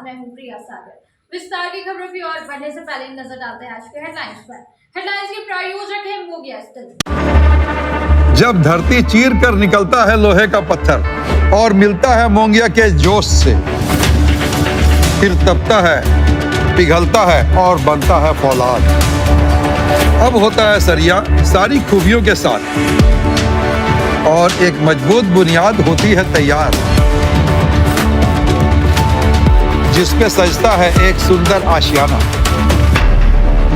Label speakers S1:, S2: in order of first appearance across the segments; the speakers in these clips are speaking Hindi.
S1: मैं हूं प्रिया सागर। विस्तार की खबरों की ओर बढ़ने से पहले नजर डालते हैं आज के हेडलाइंस पर। हेडलाइंस के प्रायोजक है मोंगिया स्टील।
S2: जब धरती चीर कर निकलता है लोहे का पत्थर और मिलता है मोंगिया के जोश से, फिर तपता है, पिघलता है और बनता है फौलाद। अब होता है सरिया सारी खूबियों के साथ और एक मजबूत बुनियाद होती है तैयार, जिस पे सजता है एक सुंदर आशियाना।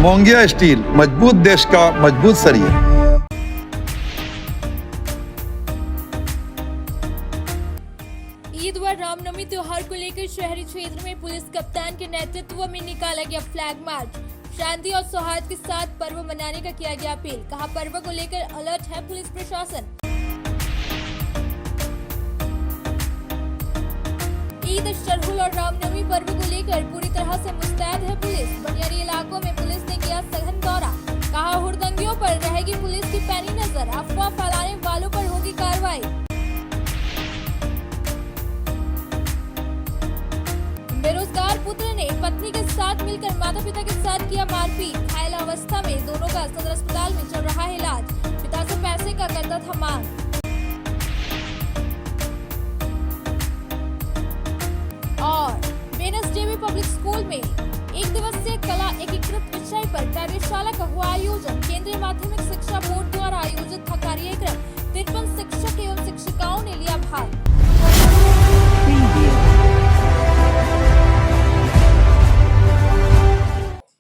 S2: मोंगिया स्टील, मजबूत देश का मजबूत सरिया।
S3: ईद व रामनवमी त्योहार को लेकर शहरी क्षेत्र में पुलिस कप्तान के नेतृत्व में निकाला गया फ्लैग मार्च। शांति और सौहार्द के साथ पर्व मनाने का किया गया अपील। कहा, पर्व को लेकर अलर्ट है पुलिस प्रशासन। ईद, शरहुल और रामनवमी पर्व को लेकर पूरी तरह से मुस्तैद है पुलिस। बनियारी इलाकों में पुलिस ने किया सघन दौरा। कहा, हुड़दंगियों पर रहेगी पुलिस की पैनी नजर। अफवाह फैलाने वालों पर होगी कार्रवाई। बेरोजगार पुत्र ने पत्नी के साथ मिलकर माता पिता के साथ किया मारपीट। घायल अवस्था में दोनों का सदर अस्पताल में चल रहा है इलाज। पिता से पैसे का करता था मांग। और जेबी पब्लिक स्कूल में एक दिवसीय कला एकीकृत विषय पर कार्यशाला का हुआ आयोजन। केंद्रीय माध्यमिक शिक्षा बोर्ड द्वारा आयोजित था कार्यक्रम। 53 शिक्षक एवं शिक्षिकाओं ने लिया भाग।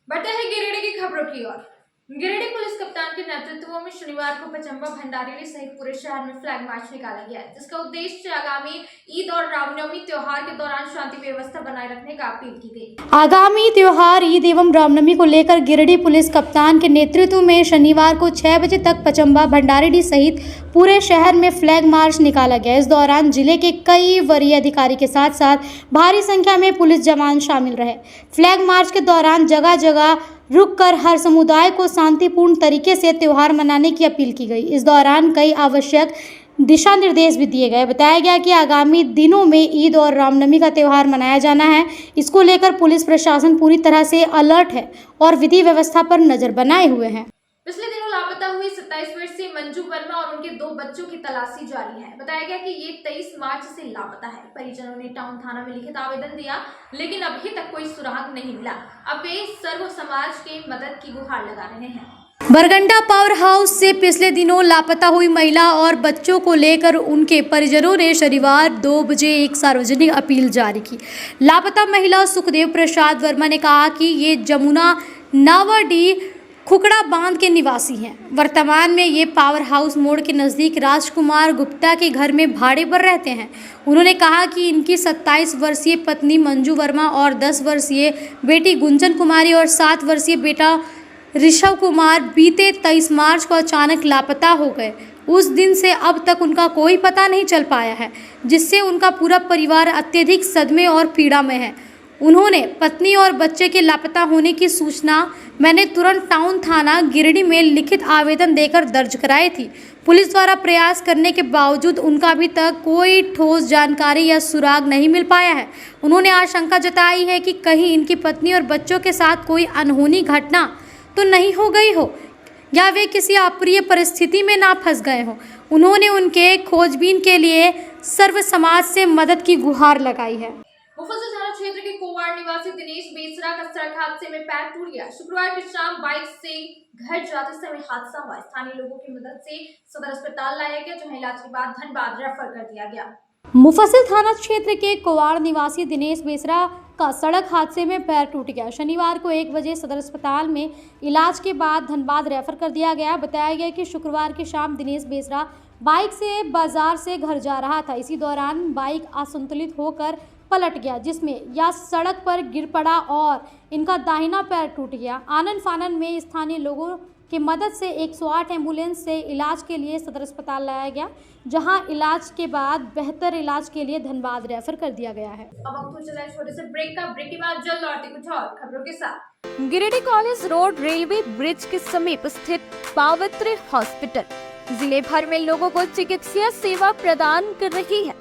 S1: बढ़ते हैं गिरिडीह की खबरों की ओर। गिरिडीह पुलिस कप्तान के नेतृत्व में शनिवार को पचम्बा भंडारी सहित पूरे शहर में फ्लैग मार्च निकाला गया, जिसका उद्देश्य आगामी ईद और रामनवमी त्योहार के दौरान शांति व्यवस्था बनाए रखने का अपील की गई।
S4: आगामी त्योहार ईद एवं रामनवमी को लेकर गिरिडीह पुलिस कप्तान के नेतृत्व में शनिवार को 6 बजे तक पचम्बा भंडारी सहित पूरे शहर में फ्लैग मार्च निकाला गया। इस दौरान जिले के कई वरीय अधिकारी के साथ साथ भारी संख्या में पुलिस जवान शामिल रहे। फ्लैग मार्च के दौरान जगह जगह रुककर हर समुदाय को शांतिपूर्ण तरीके से त्योहार मनाने की अपील की गई। इस दौरान कई आवश्यक दिशा निर्देश भी दिए गए। बताया गया कि आगामी दिनों में ईद और रामनवमी का त्योहार मनाया जाना है। इसको लेकर पुलिस प्रशासन पूरी तरह से अलर्ट है और विधि व्यवस्था पर नजर बनाए हुए हैं।
S1: पिछले दिनों लापता हुई 27 वर्षीय मंजू वर्मा और उनके 2 बच्चों की तलाशी जारी है। बताया गया कि ये 23 मार्च से लापता है। परिजनों ने टाउन थाना में लिखित आवेदन दिया, लेकिन अभी तक कोई सुराग नहीं मिला। अब वे सर्व समाज के मदद की गुहार लगा रहे हैं।
S4: बरगंडा पावर हाउस से पिछले दिनों लापता हुई महिला और बच्चों को लेकर उनके परिजनों ने शनिवार 2 बजे एक सार्वजनिक अपील जारी की। लापता महिला सुखदेव प्रसाद वर्मा ने कहा कि ये जमुना नावाडी खुकड़ा बांध के निवासी हैं। वर्तमान में ये पावर हाउस मोड़ के नज़दीक राजकुमार गुप्ता के घर में भाड़े पर रहते हैं। उन्होंने कहा कि इनकी 27 वर्षीय पत्नी मंजू वर्मा और 10 वर्षीय बेटी गुंजन कुमारी और 7 वर्षीय बेटा ऋषभ कुमार बीते 23 मार्च को अचानक लापता हो गए। उस दिन से अब तक उनका कोई पता नहीं चल पाया है, जिससे उनका पूरा परिवार अत्यधिक सदमे और पीड़ा में है। उन्होंने पत्नी और बच्चे के लापता होने की सूचना मैंने तुरंत टाउन थाना गिरिडीह में लिखित आवेदन देकर दर्ज कराई थी। पुलिस द्वारा प्रयास करने के बावजूद उनका अभी तक कोई ठोस जानकारी या सुराग नहीं मिल पाया है। उन्होंने आशंका जताई है कि कहीं इनकी पत्नी और बच्चों के साथ कोई अनहोनी घटना तो नहीं हो गई हो या वे किसी अप्रिय परिस्थिति में ना फंस गए हो। उन्होंने उनके खोजबीन के लिए सर्व समाज से मदद की गुहार लगाई है।
S1: मुफस्सिल थाना क्षेत्र के कोवाड़ निवासी दिनेश बेसरा का सड़क हादसे में पैर टूट गया। शुक्रवार की शाम बाइक से घर जाते समय हादसा हुआ। स्थानीय लोगों की मदद से सदर अस्पताल लाया गया, जहां इलाज के बाद धनबाद रेफर कर दिया गया।
S4: मुफस्सिल थाना क्षेत्र के कोवाड़ निवासी दिनेश बेसरा का सड़क हादसे में पैर टूट गया। शनिवार को 1 बजे सदर अस्पताल में इलाज के बाद धनबाद रेफर कर दिया गया। बताया गया कि शुक्रवार की शाम दिनेश बेसरा बाइक से बाजार से घर जा रहा था। इसी दौरान बाइक असंतुलित होकर पलट गया, जिसमें यह सड़क पर गिर पड़ा और इनका दाहिना पैर टूट गया। आनन फानन में स्थानीय लोगों की मदद से 108 एम्बुलेंस से इलाज के लिए सदर अस्पताल लाया गया, जहां इलाज के बाद बेहतर इलाज के लिए धनबाद रेफर कर दिया गया है।
S1: अब वक्त हो चला है छोटे से ब्रेक का। ब्रेक के बाद जल्द लौटते कुछ और खबरों के साथ।
S3: Giridih college road railway bridge के समीप स्थित पावित्री हॉस्पिटल जिले भर में लोगों को चिकित्सीय सेवा प्रदान कर रही है।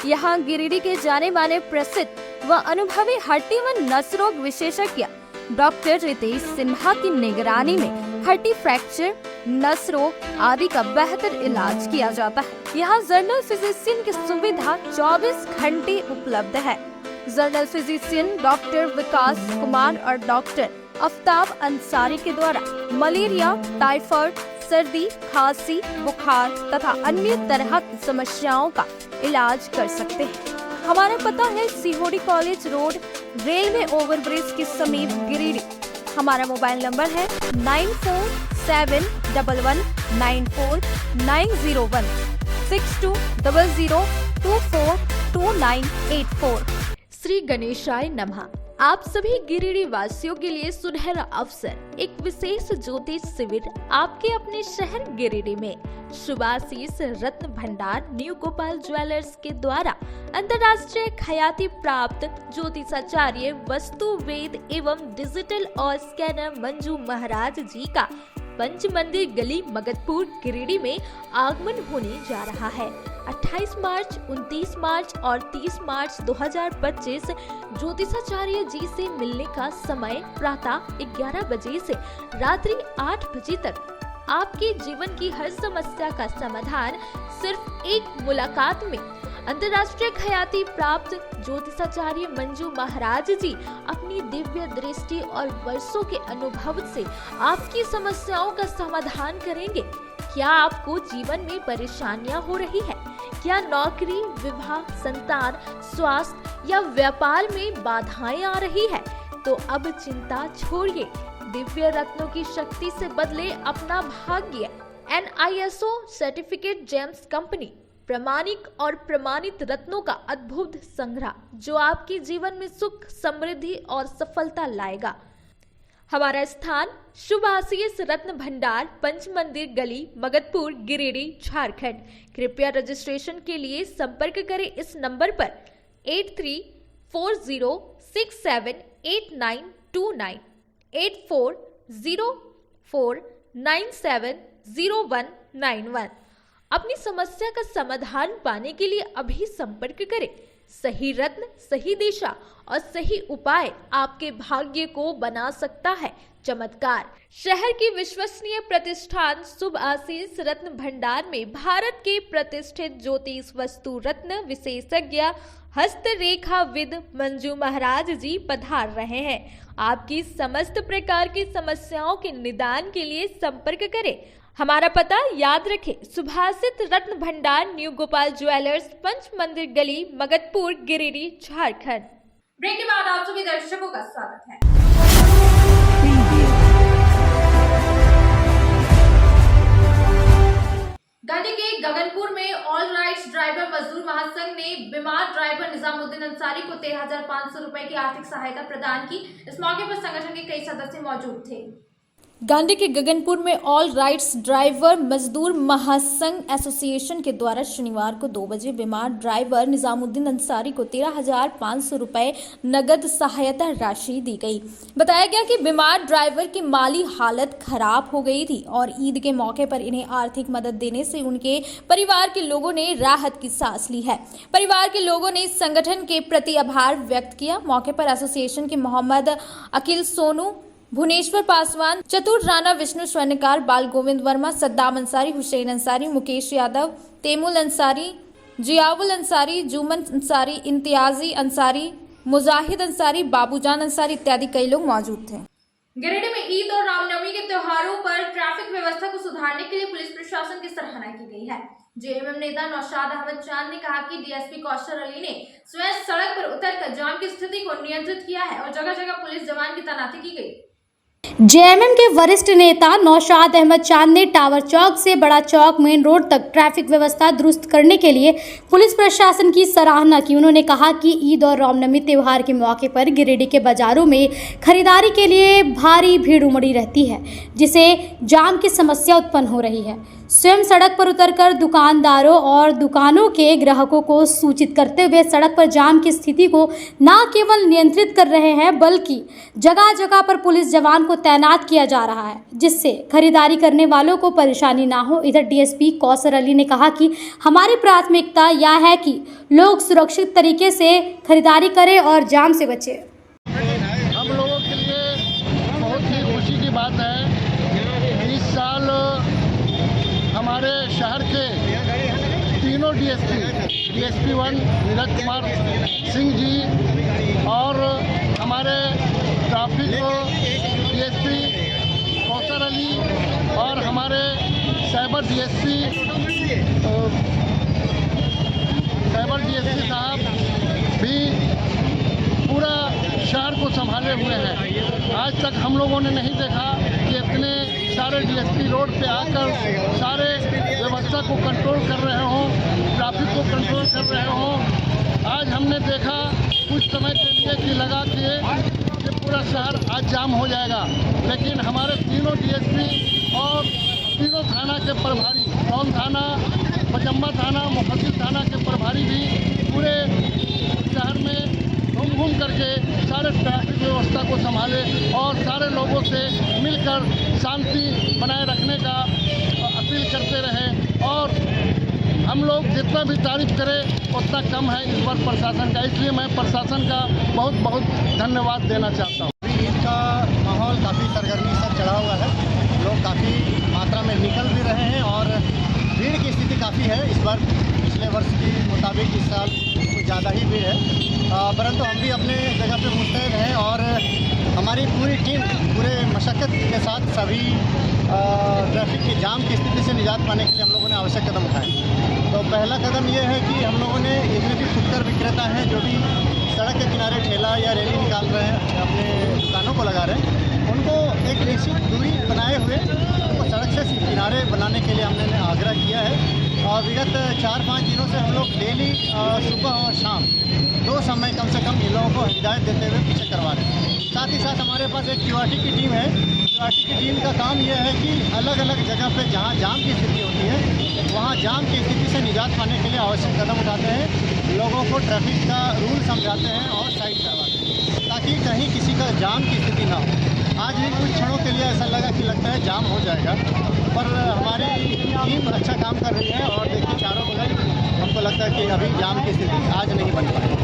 S3: यहाँ गिरिडीह के जाने माने प्रसिद्ध व अनुभवी हड्डी व नस रोग विशेषज्ञ डॉक्टर रितेश सिन्हा की निगरानी में हड्डी फ्रैक्चर, नस रोग आदि का बेहतर इलाज किया जाता है। यहाँ जनरल फिजिशियन की सुविधा 24 घंटे उपलब्ध है। जनरल फिजिशियन डॉक्टर विकास कुमार और डॉक्टर आफ्ताब अंसारी के द्वारा मलेरिया, टाइफाइड, सर्दी, खांसी, बुखार तथा अन्य तरह की समस्याओं का इलाज कर सकते हैं। हमारा पता है सीहोडी कॉलेज रोड, रेलवे ओवरब्रिज के समीप गिरिडीह। हमारा मोबाइल नंबर है 9471194901 6200242984। श्री गणेशाय नमः। आप सभी गिरिडीह वासियों के लिए सुनहरा अवसर, एक विशेष ज्योतिष शिविर आपके अपने शहर गिरिडीह में शुभाशीष रत्न भंडार न्यू गोपाल ज्वेलर्स के द्वारा अंतर्राष्ट्रीय ख्याति प्राप्त ज्योतिषाचार्य, वस्तु वेद एवं डिजिटल और स्कैनर मंजू महाराज जी का पंच मंदिर गली मगधपुर गिरिडीह में आगमन होने जा रहा है। 28 मार्च, 29 मार्च और 30 मार्च 2025 ज्योतिषाचार्य जी से मिलने का समय प्रातः 11 बजे से रात्रि 8 बजे तक। आपके जीवन की हर समस्या का समाधान सिर्फ एक मुलाकात में। अंतर्राष्ट्रीय ख्याति प्राप्त ज्योतिषाचार्य मंजू महाराज जी अपनी दिव्य दृष्टि और वर्षों के अनुभव से आपकी समस्याओं का समाधान करेंगे। क्या आपको जीवन में परेशानियां हो रही है? क्या नौकरी, विवाह, संतान, स्वास्थ्य या व्यापार में बाधाएं आ रही है? तो अब चिंता छोड़िए, दिव्य रत्नों की शक्ति से बदले अपना भाग्य। NISO सर्टिफिकेट जेम्स कंपनी प्रामाणिक और प्रमाणित रत्नों का अद्भुत संग्रह जो आपके जीवन में सुख, समृद्धि और सफलता लाएगा। हमारा स्थान शुभाशीष रत्न भंडार, पंच मंदिर गली, मगधपुर, गिरिडीह, झारखंड। कृपया रजिस्ट्रेशन के लिए संपर्क करें इस नंबर पर 8340678929 8404970191। अपनी समस्या का समाधान पाने के लिए अभी संपर्क करें। सही रत्न, सही दिशा और सही उपाय आपके भाग्य को बना सकता है चमत्कार। शहर की विश्वसनीय प्रतिष्ठान शुभाशीष रत्न भंडार में भारत के प्रतिष्ठित ज्योतिष वस्तु रत्न विशेषज्ञ हस्तरेखाविद मंजू महाराज जी पधार रहे हैं। आपकी समस्त प्रकार की समस्याओं के निदान के लिए संपर्क करें। हमारा पता याद रखें, सुभाषित रत्न भंडार न्यू गोपाल ज्वेलर्स, पंच मंदिर गली, मगधपुर, गिरिडीह, झारखंड।
S1: ब्रेक के बाद आप सभी दर्शकों का स्वागत है। गांधी के गगनपुर में ऑल राइट्स ड्राइवर मजदूर महासंघ ने बीमार ड्राइवर निजामुद्दीन अंसारी को 13,500 रुपए की आर्थिक सहायता प्रदान की। इस मौके पर संगठन के कई सदस्य मौजूद थे।
S3: गांधी के गगनपुर में ऑल राइट्स ड्राइवर मजदूर महासंघ एसोसिएशन के द्वारा शनिवार को 2 बजे बीमार ड्राइवर निजामुद्दीन अंसारी को 13,500 रुपए नगद सहायता राशि दी गई। बताया गया कि बीमार ड्राइवर की माली हालत खराब हो गई थी और ईद के मौके पर इन्हें आर्थिक मदद देने से उनके परिवार के लोगों ने राहत की सांस ली है। परिवार के लोगों ने इस संगठन के प्रति आभार व्यक्त किया। मौके पर एसोसिएशन के मोहम्मद अकील सोनू, भुवनेश्वर पासवान, चतुर राणा, विष्णु स्वर्णकार, बाल गोविंद वर्मा, सद्दाम अंसारी, हुसैन अंसारी, मुकेश यादव, तैमूल अंसारी, जियाउल अंसारी, जुमन अंसारी, इम्तियाजी अंसारी, मुजाहिद अंसारी, बाबूजान अंसारी इत्यादि कई लोग मौजूद थे।
S1: गिरिडीह में ईद और रामनवमी के त्योहारों पर ट्रैफिक व्यवस्था को सुधारने के लिए पुलिस प्रशासन की सराहना की गई है। जेएमएम नेता नौशाद अहमद चांद ने कहा कि डीएसपी कौशल अली ने स्वयं सड़क पर उतरकर जाम की स्थिति को नियंत्रित किया है और जगह जगह पुलिस जवान की तैनाती की गई।
S4: जेएमएम के वरिष्ठ नेता नौशाद अहमद चांद ने टावर चौक से बड़ा चौक मेन रोड तक ट्रैफिक व्यवस्था दुरुस्त करने के लिए पुलिस प्रशासन की सराहना की। उन्होंने कहा कि ईद और रामनवमी त्यौहार के मौके पर गिरिडीह के बाजारों में खरीदारी के लिए भारी भीड़ उमड़ी रहती है, जिससे जाम की समस्या उत्पन्न हो रही है। स्वयं सड़क पर उतरकर दुकानदारों और दुकानों के ग्राहकों को सूचित करते हुए सड़क पर जाम की स्थिति को न केवल नियंत्रित कर रहे हैं, बल्कि जगह जगह पर पुलिस जवान को तैनात किया जा रहा है, जिससे खरीदारी करने वालों को परेशानी ना हो। इधर डीएसपी कौसर अली ने कहा कि हमारी प्राथमिकता यह है कि लोग सुरक्षित तरीके से खरीदारी करें और जाम से बचें।
S5: हम लोगों के लिए बहुत ही खुशी की बात है। इस साल हमारे शहर के तीनों डीएसपी 1 नीरज कुमार सिंह जी और हमारे ट्रैफिक डीएसपी कौसर अली और हमारे साइबर डीएसपी साहब भी पूरा शहर को संभाले हुए हैं। आज तक हम लोगों ने नहीं देखा कि इतने सारे डीएसपी रोड पे आकर सारे व्यवस्था को कंट्रोल कर रहे हों, ट्रैफिक को कंट्रोल कर रहे हों। आज हमने देखा कुछ समय के लिए कि लगा कि ये पूरा शहर आज जाम हो जाएगा, लेकिन हमारे तीनों डीएसपी और तीनों थाना के प्रभारी, टाउन थाना, पचम्बा थाना, मुफस्सिल थाना के प्रभारी भी पूरे शहर में घूम करके सारे ट्रैफिक व्यवस्था को संभाले और सारे लोगों से मिलकर शांति बनाए रखने का अपील करते रहे। और हम लोग जितना भी तारीफ करें उतना कम है इस बार प्रशासन का, इसलिए मैं प्रशासन का बहुत बहुत धन्यवाद देना चाहता हूँ।
S6: ईद का माहौल काफ़ी सरगर्मी से चढ़ा हुआ है, लोग काफ़ी मात्रा में निकल भी रहे हैं और भीड़ की स्थिति काफ़ी है। इस बार पिछले वर्ष के मुताबिक इस साल कुछ ज़्यादा ही भीड़ है, परंतु हम भी अपने जगह पे मुस्तैद हैं और हमारी पूरी टीम पूरे मशक्क़त के साथ सभी ट्रैफिक की जाम की स्थिति से निजात पाने के लिए हम लोगों ने आवश्यक कदम उठाए। तो पहला कदम यह है कि हम लोगों ने जितने भी फुटकर विक्रेता हैं, जो भी सड़क के किनारे ठेला या रैली निकाल रहे हैं, अपने दुकानों को लगा रहे हैं, उनको एक निश्चित दूरी बनाए हुए उनको सड़क से किनारे बनाने के लिए हमने आग्रह किया है। और विगत 4-5 दिनों से हम लोग डेली सुबह और शाम 2 समय कम से कम इन लोगों को हिदायत देते हुए पीछे करवा रहे हैं। साथ ही साथ हमारे पास एक क्यूआरटी की टीम है। क्यूआरटी की टीम का काम यह है कि अलग अलग जगह पे जहाँ जाम की स्थिति होती है वहाँ जाम की स्थिति से निजात पाने के लिए आवश्यक कदम उठाते हैं, लोगों को ट्रैफिक का रूल समझाते हैं और साइड करवाते हैं ताकि कहीं किसी का जाम की स्थिति ना हो। आज भी कुछ क्षणों के लिए ऐसा लगा कि लगता है जाम हो जाएगा, पर हमारी टीम अच्छा काम कर रही है और देखिए चारों बगल हमको लगता है कि अभी जाम की स्थिति आज नहीं बन पाएगी।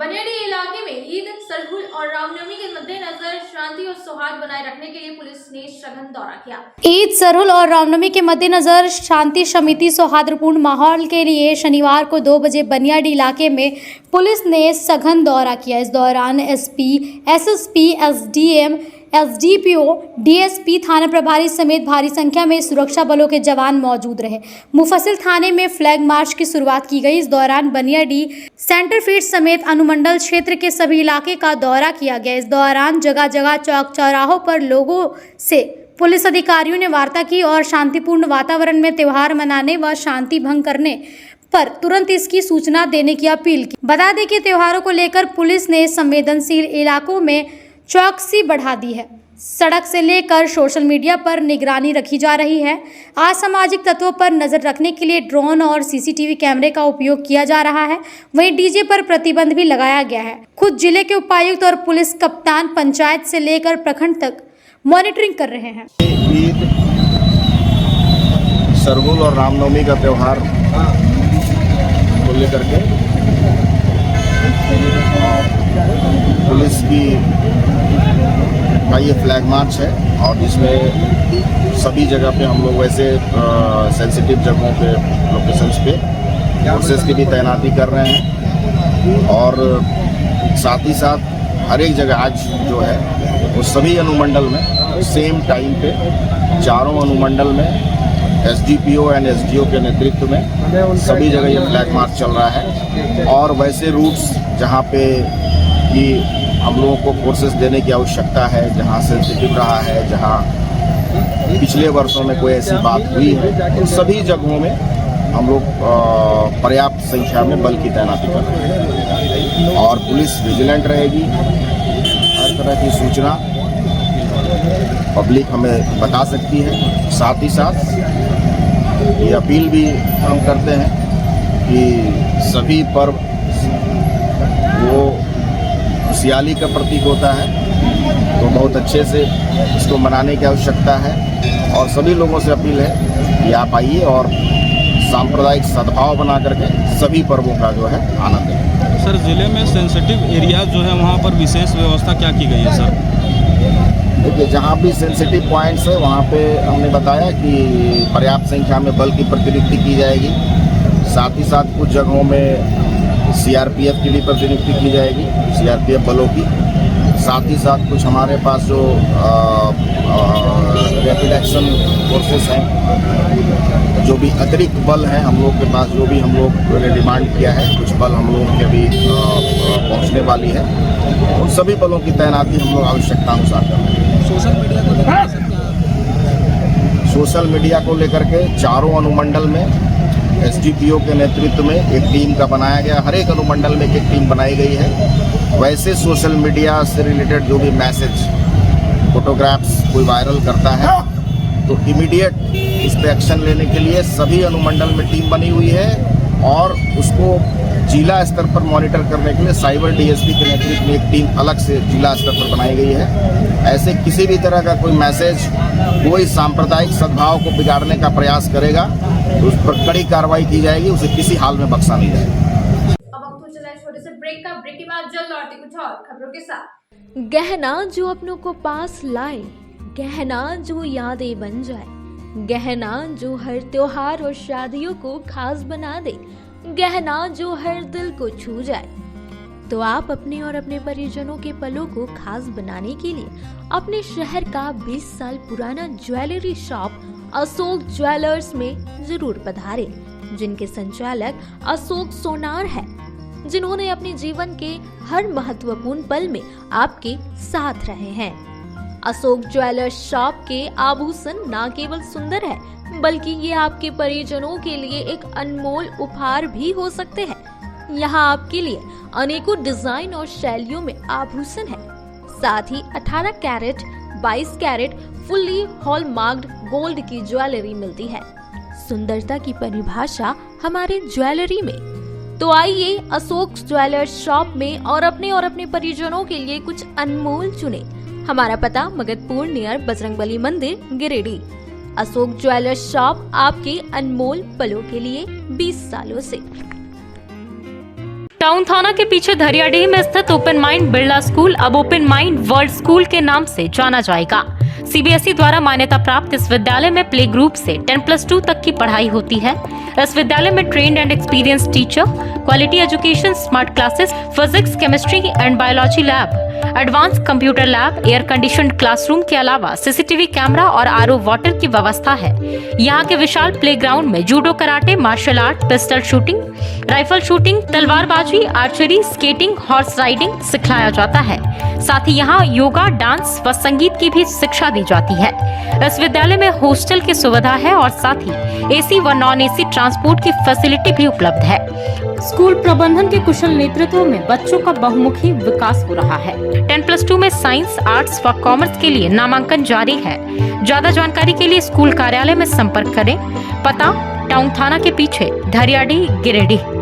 S1: बनियाडी इलाके में ईद, सरहुल और रामनवमी के मद्देनजर शांति और सौहार्द बनाए रखने के लिए पुलिस ने सघन दौरा किया।
S4: ईद, सरहुल और रामनवमी के मद्देनजर शांति समिति सौहार्दपूर्ण माहौल के लिए शनिवार को 2 बजे बनियाडी इलाके में पुलिस ने सघन दौरा किया। इस दौरान SP, SSP, SDM, SDPO, DSP, थाना प्रभारी समेत भारी संख्या में सुरक्षा बलों के जवान मौजूद रहे। मुफस्सिल थाने में फ्लैग मार्च की शुरुआत की गई। इस दौरान बनियाडी सेंटर फील्ड समेत अनुमंडल क्षेत्र के सभी इलाके का दौरा किया गया। इस दौरान जगह जगह चौक चौराहों पर लोगों से पुलिस अधिकारियों ने वार्ता की और शांतिपूर्ण वातावरण में त्यौहार मनाने व शांति भंग करने पर तुरंत इसकी सूचना देने की अपील की। बता दें कि त्योहारों को लेकर पुलिस ने संवेदनशील इलाकों में चौकसी बढ़ा दी है। सड़क से लेकर सोशल मीडिया पर निगरानी रखी जा रही है। असामाजिक तत्वों पर नजर रखने के लिए ड्रोन और सीसीटीवी कैमरे का उपयोग किया जा रहा है। वहीं डीजे पर प्रतिबंध भी लगाया गया है। खुद जिले के उपायुक्त और पुलिस कप्तान पंचायत से लेकर प्रखंड तक मॉनिटरिंग कर रहे हैं।
S7: ईद, सरहुल और रामनवमी का त्यौहार को लेकर के पुलिस की का ये फ्लैग मार्च है और जिसमें सभी जगह पे हम लोग वैसे सेंसिटिव जगहों पे लोकेशंस पे फोर्सेस की भी तैनाती कर रहे हैं और साथ ही साथ हर एक जगह आज जो है वो सभी अनुमंडल में सेम टाइम पे चारों अनुमंडल में एसडीपीओ एंड एसडीओ के नेतृत्व में सभी जगह ये फ्लैग मार्च चल रहा है। और वैसे रूट्स जहाँ पे कि हम लोगों को फोर्सेस देने की आवश्यकता है, जहाँ सेंसिटिव रहा है, जहाँ पिछले वर्षों में कोई ऐसी बात हुई है, तो सभी जगहों में हम लोग पर्याप्त संख्या में बल की तैनाती कर रहे हैं और पुलिस विजिलेंट रहेगी। हर तरह की सूचना पब्लिक हमें बता सकती है। साथ ही साथ ये अपील भी हम करते हैं कि सभी पर्व वो खुशहाली का प्रतीक होता है तो बहुत अच्छे से इसको मनाने की आवश्यकता है और सभी लोगों से अपील है कि आप आइए और सांप्रदायिक सद्भाव बना करके सभी पर्वों का जो है आनंद लें।
S8: सर, ज़िले में सेंसिटिव एरिया जो है वहाँ पर विशेष व्यवस्था क्या की गई है सर?
S7: देखिए, जहाँ भी सेंसिटिव पॉइंट्स है वहाँ पे हमने बताया कि पर्याप्त संख्या में बल की प्रतिनियुक्ति की जाएगी। साथ ही साथ कुछ जगहों में सीआरपीएफ की भी प्रतिनियुक्ति की जाएगी, सीआरपीएफ बलों की। साथ ही साथ कुछ हमारे पास जो रैपिड एक्शन फोर्सेस हैं, जो भी अतिरिक्त बल हैं हम लोग के पास, जो भी हम लोग ने डिमांड किया है, कुछ बल हम लोगों के अभी पहुंचने वाली है। उन सभी बलों की तैनाती हम लोग आवश्यकतानुसार कर रहे हैं। सोशल मीडिया को लेकर के चारों अनुमंडल में एसडीपीओ के नेतृत्व में एक टीम का बनाया गया। हर एक अनुमंडल में एक टीम बनाई गई है। वैसे सोशल मीडिया से रिलेटेड जो भी मैसेज, फोटोग्राफ्स कोई वायरल करता है तो इमीडिएट उस पर एक्शन लेने के लिए सभी अनुमंडल में टीम बनी हुई है और उसको जिला स्तर पर मॉनिटर करने के लिए साइबर डीएसपी के नेतृत्व में एक टीम अलग से जिला स्तर पर बनाई गई है। ऐसे किसी भी तरह का कोई मैसेज कोई सांप्रदायिक सद्भाव को बिगाड़ने का प्रयास करेगा तो उस पर कड़ी कार्रवाई की जाएगी, उसे किसी हाल में बख्शा नहीं जाएगा।
S1: अब वक्त हो चला है छोटे से ब्रेक का। ब्रेक के बाद जल्द लौटते कुछ और खबरों के साथ।
S3: गहना जो अपनों को पास लाए, गहना जो यादें बन जाए, गहना जो हर त्योहार और शादियों को खास बना दे, गहना जो हर दिल को छू जाए। तो आप अपने और अपने परिजनों के पलों को खास बनाने के लिए अपने शहर का 20 साल पुराना ज्वेलरी शॉप अशोक ज्वेलर्स में जरूर पधारें, जिनके संचालक अशोक सोनार है, जिन्होंने अपने जीवन के हर महत्वपूर्ण पल में आपके साथ रहे हैं। अशोक ज्वेलर्स शॉप के आभूषण न केवल सुंदर है बल्कि ये आपके परिजनों के लिए एक अनमोल उपहार भी हो सकते हैं। यहाँ आपके लिए अनेकों डिजाइन और शैलियों में आभूषण है। साथ ही 18 कैरेट, 22 कैरेट फुल्ली हॉलमार्क्ड गोल्ड की ज्वेलरी मिलती है। सुंदरता की परिभाषा हमारे ज्वेलरी में। तो आइए अशोक ज्वेलर्स शॉप में और अपने परिजनों के लिए कुछ अनमोल चुने। हमारा पता मगधपुर नियर बजरंगबली मंदिर, गिरिडीह। अशोक ज्वेलर्स शॉप आपके अनमोल पलों के लिए 20 सालों से।
S9: टाउन थाना के पीछे धरियाडीह में स्थित ओपन माइंड बिरला स्कूल अब ओपन माइंड वर्ल्ड स्कूल के नाम से जाना जाएगा। सीबीएसई द्वारा मान्यता प्राप्त इस विद्यालय में प्ले ग्रुप से 10+2 तक की पढ़ाई होती है। इस विद्यालय में trained and experience teacher, quality education, smart classes, physics, chemistry and biology lab, advance computer lab, air conditioned classroom के अलावा सीसीटीवी कैमरा और आरओ वाटर की व्यवस्था है। यहाँ के विशाल प्लेग्राउंड में judo, karate, martial art, pistol shooting, rifle shooting, तलवारबाजी, आर्चरी, स्केटिंग, हॉर्स राइडिंग सिखाया जाता है। साथ ही यहाँ योगा, डांस व संगीत की भी शिक्षा दी जाती है। इस विद्यालय में हॉस्टल की सुविधा है और साथ ही एसी व नॉन एसी ट्रांसपोर्ट की फैसिलिटी भी उपलब्ध है। स्कूल प्रबंधन के कुशल नेतृत्व में बच्चों का बहुमुखी विकास हो रहा है। 10+2 में साइंस, आर्ट्स व कॉमर्स के लिए नामांकन जारी है। ज्यादा जानकारी के लिए स्कूल कार्यालय में संपर्क करें। पता टाउन थाना के पीछे, धरियाडीह, Giridih.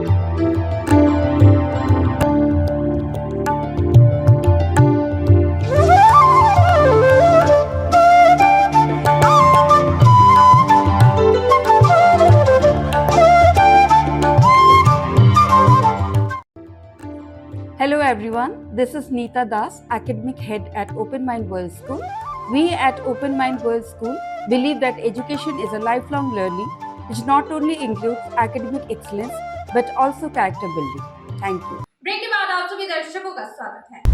S10: Hello everyone, this is Neeta Das, Academic Head at Open Mind World School. We at Open Mind World School believe that education is a lifelong learning which not only includes academic excellence but also character building. Thank you.
S1: Break के बाद आप सभी दर्शकों का स्वागत है।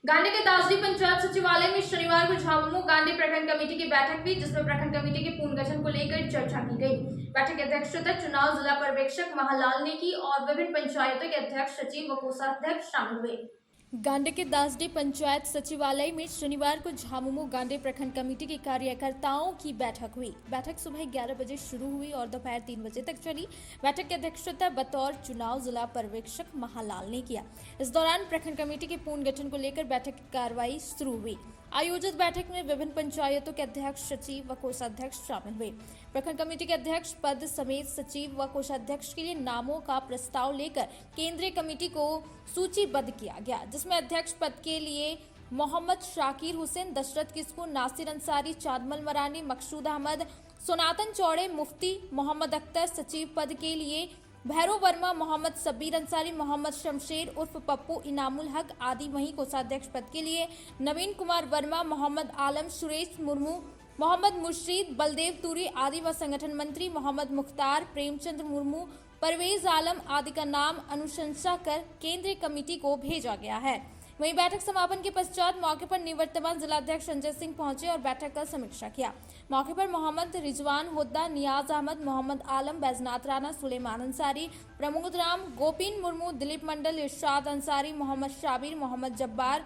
S1: गांधी के दासरी पंचायत सचिवालय में शनिवार को झामुमो गांधी प्रखंड कमेटी की बैठक हुई, जिसमें प्रखंड कमेटी के पुनर्गठन को लेकर चर्चा की गई। बैठक की अध्यक्षता चुनाव जिला पर्यवेक्षक महालाल ने की और विभिन्न पंचायतों के अध्यक्ष, सचिव व कोषाध्यक्ष शामिल हुए।
S3: गांधी के दासडी पंचायत सचिवालय में शनिवार को झामुमो गांधी प्रखंड कमेटी के कार्यकर्ताओं की बैठक हुई। बैठक सुबह 11 बजे शुरू हुई और दोपहर 3 बजे तक चली। बैठक की अध्यक्षता बतौर चुनाव जिला पर्यवेक्षक महालाल ने किया। इस दौरान प्रखंड कमेटी के पुनर्गठन को लेकर बैठक की कार्रवाई शुरू हुई। आयोजित बैठक में विभिन्न पंचायतों के अध्यक्ष, सचिव व कोषाध्यक्ष शामिल हुए। प्रखंड कमेटी के अध्यक्ष पद समेत सचिव व कोषाध्यक्ष के लिए नामों का प्रस्ताव लेकर केंद्रीय कमेटी को सूचीबद्ध किया गया, जिसमें अध्यक्ष पद के लिए मोहम्मद शाकिर हुसैन, दशरथ किस्कू, नासिर अंसारी, चांदमल मरानी, मकसूद अहमद, सोनातन चौड़े, मुफ्ती मोहम्मद अख्तर, सचिव पद के लिए भैरव वर्मा, मोहम्मद सबीर अंसारी, मोहम्मद शमशेर उर्फ पप्पू इनामुल हक आदि। वहीं कोषाध्यक्ष पद के लिए नवीन कुमार वर्मा, मोहम्मद आलम, सुरेश मुर्मू, मोहम्मद मुर्शीद, बलदेव तुरी आदि व संगठन मंत्री मोहम्मद मुख्तार, प्रेमचंद्र मुर्मू, परवेज आलम आदि का नाम अनुशंसा कर केंद्रीय कमेटी को भेजा गया है। वहीं बैठक समापन के पश्चात मौके पर निवर्तमान जिलाध्यक्ष संजय सिंह पहुंचे और बैठक का समीक्षा किया। मौके पर मोहम्मद रिजवान होद्दा, नियाज अहमद, मोहम्मद आलम, बैजनाथ राणा, सुलेमान अंसारी, प्रमोद राम, गोपीन मुर्मू, दिलीप मंडल, इरशाद अंसारी, मोहम्मद शाबिर, मोहम्मद जब्बार,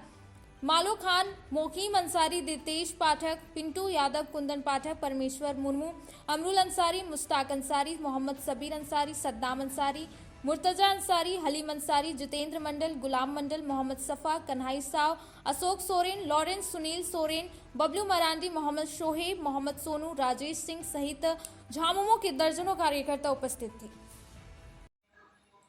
S3: मालो खान, मोकीम अंसारी, दितेश पाठक, पिंटू यादव, कुंदन पाठक, परमेश्वर मुर्मू, अमरुल अंसारी, मुश्ताक अंसारी, मोहम्मद सबीर अंसारी, सद्दाम अंसारी, मुर्तजा अंसारी, हलीम अंसारी, जितेंद्र मंडल, गुलाम मंडल, मोहम्मद सफ़ा, कन्हई साव, अशोक सोरेन, लॉरेंस, सुनील सोरेन, बबलू मरांडी, मोहम्मद शोहेब, मोहम्मद सोनू, राजेश सिंह सहित झामुमो के दर्जनों कार्यकर्ता उपस्थित थे।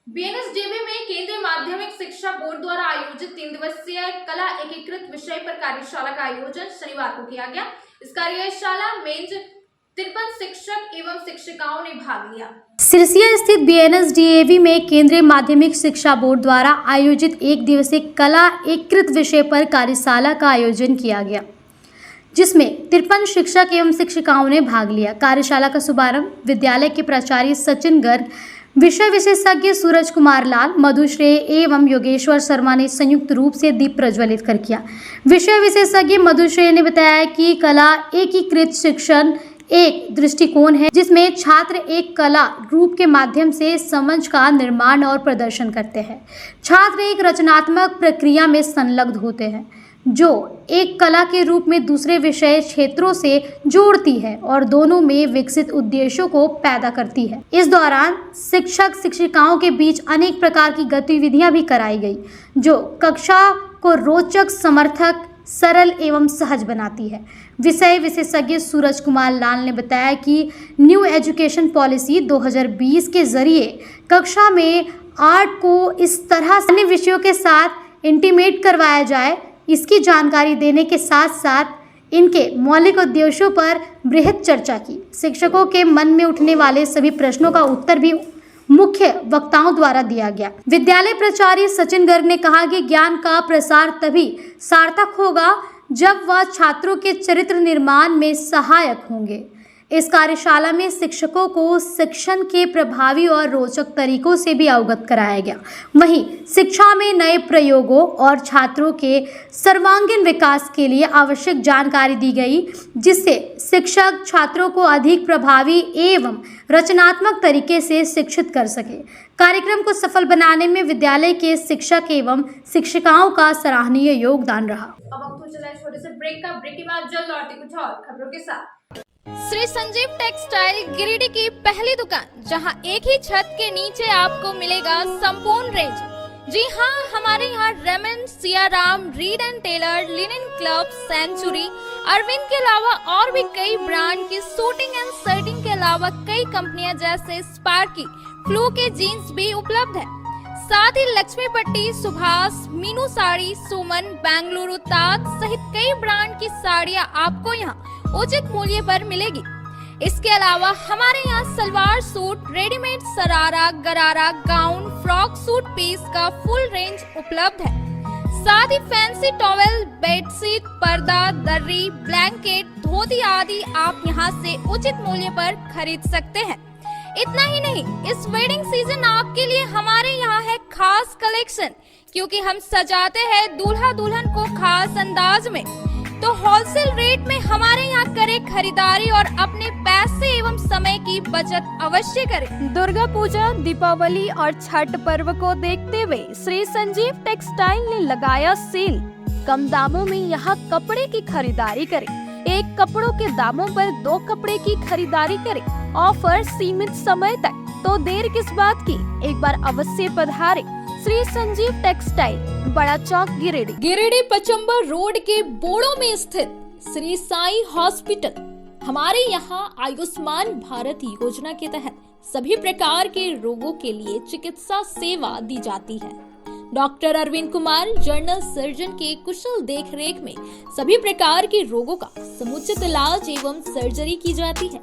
S1: बीएनएसडीबी में केंद्रीय माध्यमिक शिक्षा बोर्ड द्वारा आयोजित 3 दिवसीय कला एकीकृत विषय पर कार्यशाला का आयोजन शनिवार को किया गया। इस कार्यशाला में 53 शिक्षक एवं शिक्षिकाओं ने भाग लिया।
S4: सिरसिया स्थित बीएनएसडीएवी में केंद्रीय माध्यमिक शिक्षा बोर्ड द्वारा आयोजित 1 दिवसीय कला एकीकृत विषय पर कार्यशाला का आयोजन किया गया, जिसमें 53 शिक्षक एवं शिक्षिकाओं ने भाग लिया। कार्यशाला का शुभारंभ विद्यालय के प्राचार्य सचिन गर्ग, विषय विशेषज्ञ सूरज कुमार लाल, मधुश्रेय एवं योगेश्वर शर्मा ने संयुक्त रूप से दीप प्रज्वलित कर किया। विषय विशेषज्ञ मधुश्रेय ने बताया कि कला एकीकृत शिक्षण एक दृष्टिकोण है जिसमें छात्र एक कला रूप के माध्यम से समझ का निर्माण और प्रदर्शन करते हैं। छात्र एक रचनात्मक प्रक्रिया में संलग्न होते हैं जो एक कला के रूप में दूसरे विषय क्षेत्रों से जोड़ती है और दोनों में विकसित उद्देश्यों को पैदा करती है। इस दौरान शिक्षक शिक्षिकाओं के बीच अनेक प्रकार की गतिविधियां भी कराई गई जो कक्षा को रोचक, समर्थक, सरल एवं सहज बनाती है। विषय विशेषज्ञ सूरज कुमार लाल ने बताया कि न्यू एजुकेशन पॉलिसी 2020 के जरिए कक्षा में आर्ट को इस तरह अन्य विषयों के साथ इंटीमेट करवाया जाए, इसकी जानकारी देने के साथ साथ इनके मौलिक उद्देश्यों पर बृहद चर्चा की। शिक्षकों के मन में उठने वाले सभी प्रश्नों का उत्तर भी मुख्य वक्ताओं द्वारा दिया गया। विद्यालय प्राचार्य सचिन गर्ग ने कहा कि ज्ञान का प्रसार तभी सार्थक होगा जब वह छात्रों के चरित्र निर्माण में सहायक होंगे। इस कार्यशाला में शिक्षकों को शिक्षण के प्रभावी और रोचक तरीकों से भी अवगत कराया गया। वहीं शिक्षा में नए प्रयोगों और छात्रों के सर्वांगीण विकास के लिए आवश्यक जानकारी दी गई, जिससे शिक्षक छात्रों को अधिक प्रभावी एवं रचनात्मक तरीके से शिक्षित कर सके। कार्यक्रम को सफल बनाने में विद्यालय के शिक्षक एवं शिक्षिकाओं का सराहनीय योगदान रहा।
S1: अब वक्त हो चला है छोटे से ब्रेक का। ब्रेक के बाद जल्द लौटते कुछ और खबरों के साथ।
S3: श्री संजीव टेक्सटाइल गिरिडीह की पहली दुकान, जहां एक ही छत के नीचे आपको मिलेगा संपूर्ण रेंज। जी हां, हमारे यहाँ Raymond, Siyaram, Reid and Taylor, Linen Club, Century, Arvind के अलावा और भी कई ब्रांड की सूटिंग एंड शर्टिंग के अलावा कई कंपनियां जैसे स्पार्की, फ्लू के जीन्स भी उपलब्ध है। साथ ही लक्ष्मी पट्टी, सुभाष, मीनू साड़ी, सुमन, बेंगलुरु ताज सहित कई ब्रांड की साड़ियां आपको यहाँ उचित मूल्य पर मिलेगी। इसके अलावा हमारे यहाँ सलवार सूट, रेडीमेड सरारा, गरारा, गाउन, फ्रॉक सूट पीस का फुल रेंज उपलब्ध है। साथ ही फैंसी टॉवेल, बेडशीट, पर्दा, दर्री, ब्लैंकेट, धोती आदि आप यहाँ से उचित मूल्य पर खरीद सकते हैं। इतना ही नहीं, इस वेडिंग सीजन आपके लिए हमारे यहाँ है खास कलेक्शन, क्योंकि हम सजाते हैं दूल्हा दुल्हन को खास अंदाज में। तो होलसेल रेट में हमारे यहाँ करें खरीदारी और अपने पैसे एवं समय की बचत अवश्य करें।
S11: दुर्गा पूजा, दीपावली और छठ पर्व को देखते हुए श्री संजीव टेक्सटाइल ने लगाया सेल। कम दामों में यहाँ कपड़े की खरीदारी करें। एक कपड़ों के दामों पर 2 कपड़े की खरीदारी करें। ऑफर सीमित समय तक, तो देर किस बात की, एक बार अवश्य पधारें। श्री संजीव टेक्सटाइल, बड़ा चौक, गिरिडीह।
S3: गिरिडीह पचंबर रोड के बोड़ो में स्थित श्री साई हॉस्पिटल हमारे यहाँ आयुष्मान भारत योजना के तहत सभी प्रकार के रोगों के लिए चिकित्सा सेवा दी जाती है। Doctor Arvind Kumar general surgeon के कुशल देखरेख में सभी प्रकार के रोगों का समुचित इलाज एवं सर्जरी की जाती है।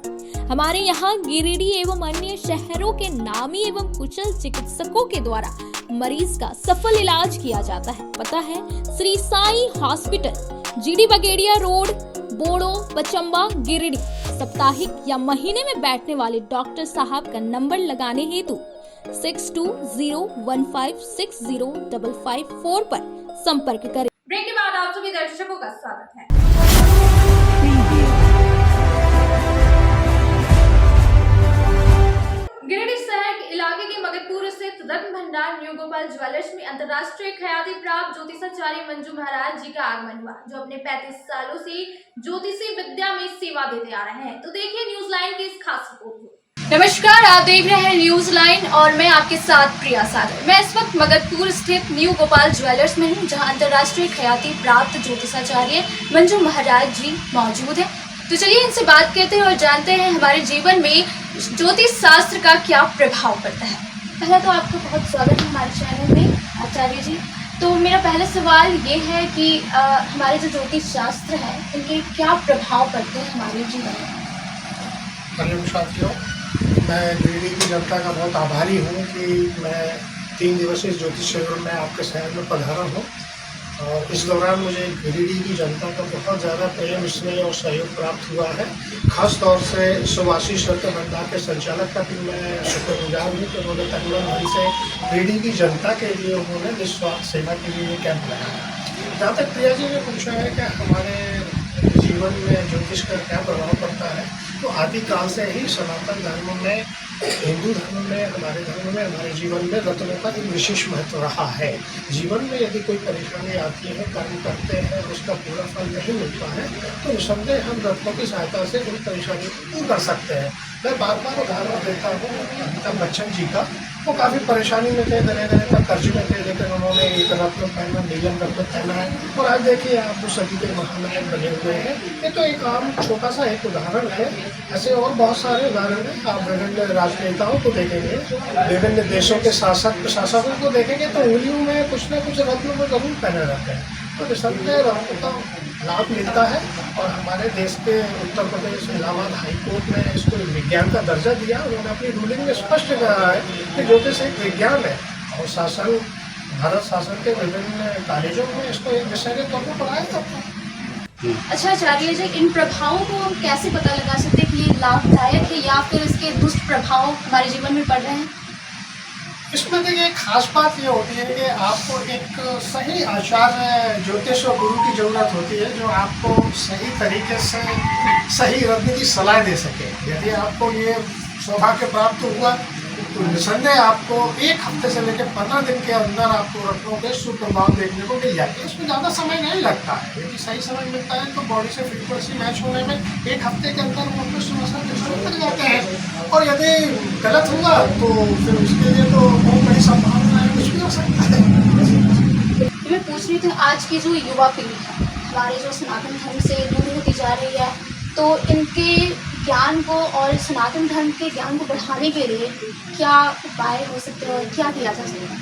S3: हमारे यहाँ गिरिडीह एवं अन्य शहरों के नामी एवं कुशल चिकित्सकों के द्वारा मरीज का सफल इलाज किया जाता है। पता है Shri Sai hospital, GD Bagedia road, Bodo, Pachamba, Giridih. साप्ताहिक या महीने में बैठने वाले डॉक्टर साहब का नंबर लगाने हेतु 6201560554 पर संपर्क करें।
S1: ब्रेक के बाद आप सभी दर्शकों का स्वागत है। गिरिडीह शहर के इलाके के मगधपुर स्थित रत्न भंडार न्यू गोपाल ज्वेलर्स में अंतर्राष्ट्रीय ख्याति प्राप्त ज्योतिषाचार्य मंजू महाराज जी का आगमन हुआ, जो अपने 35 सालों से ज्योतिषी विद्या में सेवा देते आ रहे हैं। तो देखिए न्यूज लाइन की इस खास रिपोर्ट को। नमस्कार, आप देख रहे हैं न्यूज लाइन और मैं आपके साथ प्रिया सागर। मैं इस वक्त मगधपुर स्थित न्यू गोपाल ज्वेलर्स में हूँ, जहाँ अंतर्राष्ट्रीय ख्याति प्राप्त ज्योतिषाचार्य मंजू महाराज जी मौजूद है। तो चलिए इनसे बात करते हैं और जानते हैं हमारे जीवन में ज्योतिष शास्त्र का क्या प्रभाव पड़ता है। पहले तो आपका बहुत स्वागत है हमारे चैनल में आचार्य जी। तो मेरा पहला सवाल ये है कि हमारे जो ज्योतिष शास्त्र है इनके क्या प्रभाव पड़ते हैं हमारे जीवन में।
S5: हरिओम साथियों, मैं गिरिडीह की जनता का बहुत आभारी हूँ कि मैं 3 दिवसीय ज्योतिष शिविर में आपके शहर में पधारा हूँ और इस दौरान मुझे गिरिडीह की जनता का बहुत ज़्यादा प्रेम, स्नेह और सहयोग प्राप्त हुआ है। खास तौर से सुभाषी रत्न भंडार के संचालक का भी मैं शुक्रगुजार हूँ कि उन्होंने तन मन धन से गिरिडीह की जनता के लिए उन्होंने निस्वार्थ सेवा के लिए ये कैंप लगाया। जहाँ तक प्रिया जी ने पूछा है कि हमारे जीवन में ज्योतिष का क्या प्रभाव पड़ता है, तो आदिकाल से ही सनातन धर्म में, हिंदू धर्म में, हमारे धर्म में, हमारे जीवन में रत्नों का एक विशेष महत्व रहा है। जीवन में यदि कोई परेशानी आती है, कर्म करते हैं, उसका पूरा फल नहीं मिलता है, तो निसंदेह हम रत्नों की सहायता से उन परेशानी को दूर कर सकते हैं। मैं बार बार उदाहरण देता हूँ अमिताभ बच्चन जी का। वो काफ़ी परेशानी में थे, तरह तरह का कर्ज में थे, लेकिन उन्होंने एक रत्न पहना, नीलम रत्न पहना है और आज देखिए आप तो सभी के महानायक बने हुए हैं। ये तो एक आम छोटा सा एक उदाहरण है। ऐसे और बहुत सारे उदाहरण हैं। आप विभिन्न राजनेताओं को देखेंगे, विभिन्न देशों के शासक प्रशासकों को देखेंगे तो उंगलियों में कुछ न कुछ रत्नों में जरूर पहने रहते हैं। तो निसंदेह रत्नों का लाभ मिलता है और हमारे देश के उत्तर प्रदेश इलाहाबाद हाईकोर्ट ने इसको विज्ञान का दर्जा दिया। उन्होंने अपनी रूलिंग में स्पष्ट कहा है कि ज्योतिष एक विज्ञान है और शासन, भारत शासन के विभिन्न कॉलेजों में इसको एक विषय के तौर पर पढ़ाया जाता है।
S1: अच्छा आचार्य जी, इन प्रभावों को हम कैसे पता लगा सकते हैं कि ये लाभदायक है या फिर इसके दुष्प्रभाव हमारे जीवन में पड़ रहे हैं?
S5: इसमें देखिए एक खास बात ये होती है कि आपको एक सही आचार्य, ज्योतिष और गुरु की ज़रूरत होती है, जो आपको सही तरीके से सही रत्न की सलाह दे सके। यदि आपको ये सौभाग्य प्राप्त हुआ तो निसंदेह आपको 1 हफ्ते से लेकर 15 दिन के अंदर आपको रत्नों के सुप्रभाव देखने को मिल जाते हैं। इसमें ज़्यादा समय नहीं लगता है। यदि सही समय मिलता है तो बॉडी से फ्रीक्वेंसी मैच होने में 1 हफ्ते के अंदर वो अपने समस्या के शुरू कर जाते हैं। और यदि गलत हुआ तो फिर उसके लिए तो बहुत बड़ी संभावना है, कुछ भी हो सकता है।
S1: मैं पूछ रही थी, आज की जो युवा पीढ़ी है हमारे जो सनातन धर्म से दूर होती जा रही है, तो इनके ज्ञान को और सनातन धर्म के ज्ञान को बढ़ाने के लिए क्या उपाय हो सकते हैं और क्या किया जा सकता है?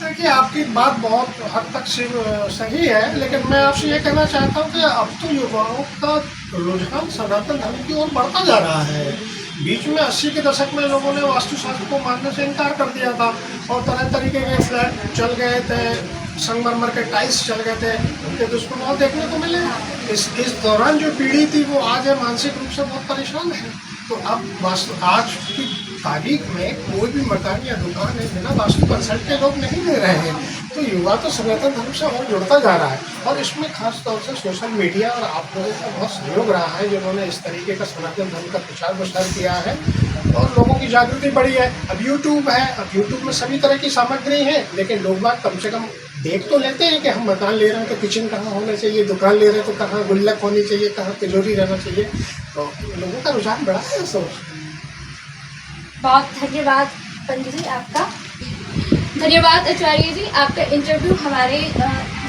S5: देखिए आपकी बात बहुत हद तक सही है, लेकिन मैं आपसे ये कहना चाहता हूँ कि अब तो युवाओं का रुझान सनातन धर्म की ओर बढ़ता जा रहा है। बीच में 80 के दशक में लोगों ने वास्तुशास्त्र को मानने से इनकार कर दिया था और तरह तरीके के फ्लैट चल गए थे, संगमरमर के टाइल्स चल गए थे, उनके दुष्प्रभाव देखने को मिले। इस दौरान जो पीढ़ी थी वो आज है मानसिक रूप से बहुत परेशान है। तो अब आज की तारीख में कोई भी मकान या दुकान है बिना वास्तु कंसल्ट के लोग नहीं ले रहे हैं। तो युवा तो सनातन धर्म से और जुड़ता जा रहा है और इसमें खास तौर से सोशल मीडिया और आप लोगों का बहुत सहयोग रहा है, जिन्होंने इस तरीके का सनातन धर्म का प्रचार प्रसार किया है और लोगों की जागृति बढ़ी है। अब यूट्यूब है, अब यूट्यूब में सभी तरह की सामग्री है, लेकिन लोग बात कम से कम देख तो लेते हैं कि हम मकान ले रहे हैं तो किचन कहाँ होना चाहिए, दुकान ले रहे हैं तो कहाँ गुल्लक होनी चाहिए, कहाँ तिजोरी रहना चाहिए। तो लोगों का रुझान बढ़ा है सोच।
S1: बहुत धन्यवाद पंडित जी आपका। धन्यवाद आचार्य जी, आपका इंटरव्यू हमारे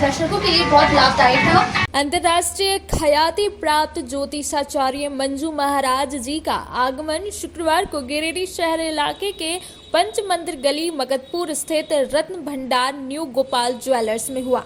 S1: दर्शकों के लिए बहुत लाभदायक था।
S3: अंतर्राष्ट्रीय ख्याति प्राप्त ज्योतिषाचार्य मंजू महाराज जी का आगमन शुक्रवार को गिरिडीह शहर इलाके के पंच मंदिर गली मगधपुर स्थित रत्न भंडार न्यू गोपाल ज्वेलर्स में हुआ।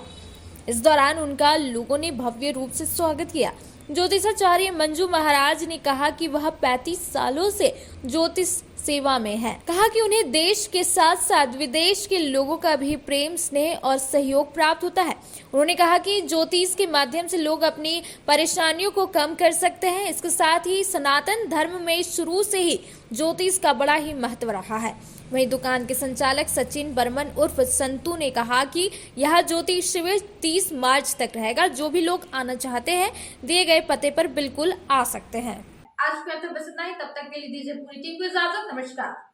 S3: इस दौरान उनका लोगों ने भव्य रूप से स्वागत किया। ज्योतिषाचार्य मंजू महाराज ने कहा कि वह 35 सालों से ज्योतिष सेवा में है। कहा कि उन्हें देश के साथ साथ विदेश के लोगों का भी प्रेम, स्नेह और सहयोग प्राप्त होता है। उन्होंने कहा कि ज्योतिष के माध्यम से लोग अपनी परेशानियों को कम कर सकते हैं। इसके साथ ही सनातन धर्म में शुरू से ही ज्योतिष का बड़ा ही महत्व रहा है। वहीं दुकान के संचालक सचिन बर्मन उर्फ संतू ने कहा कि यह ज्योतिष शिविर 30 मार्च तक रहेगा। जो भी लोग आना चाहते हैं दिए गए पते पर बिल्कुल आ सकते हैं।
S1: आज के तक बस इतना ही। तब तक के लिए दीजिए पूरी टीम को इजाजत। नमस्कार।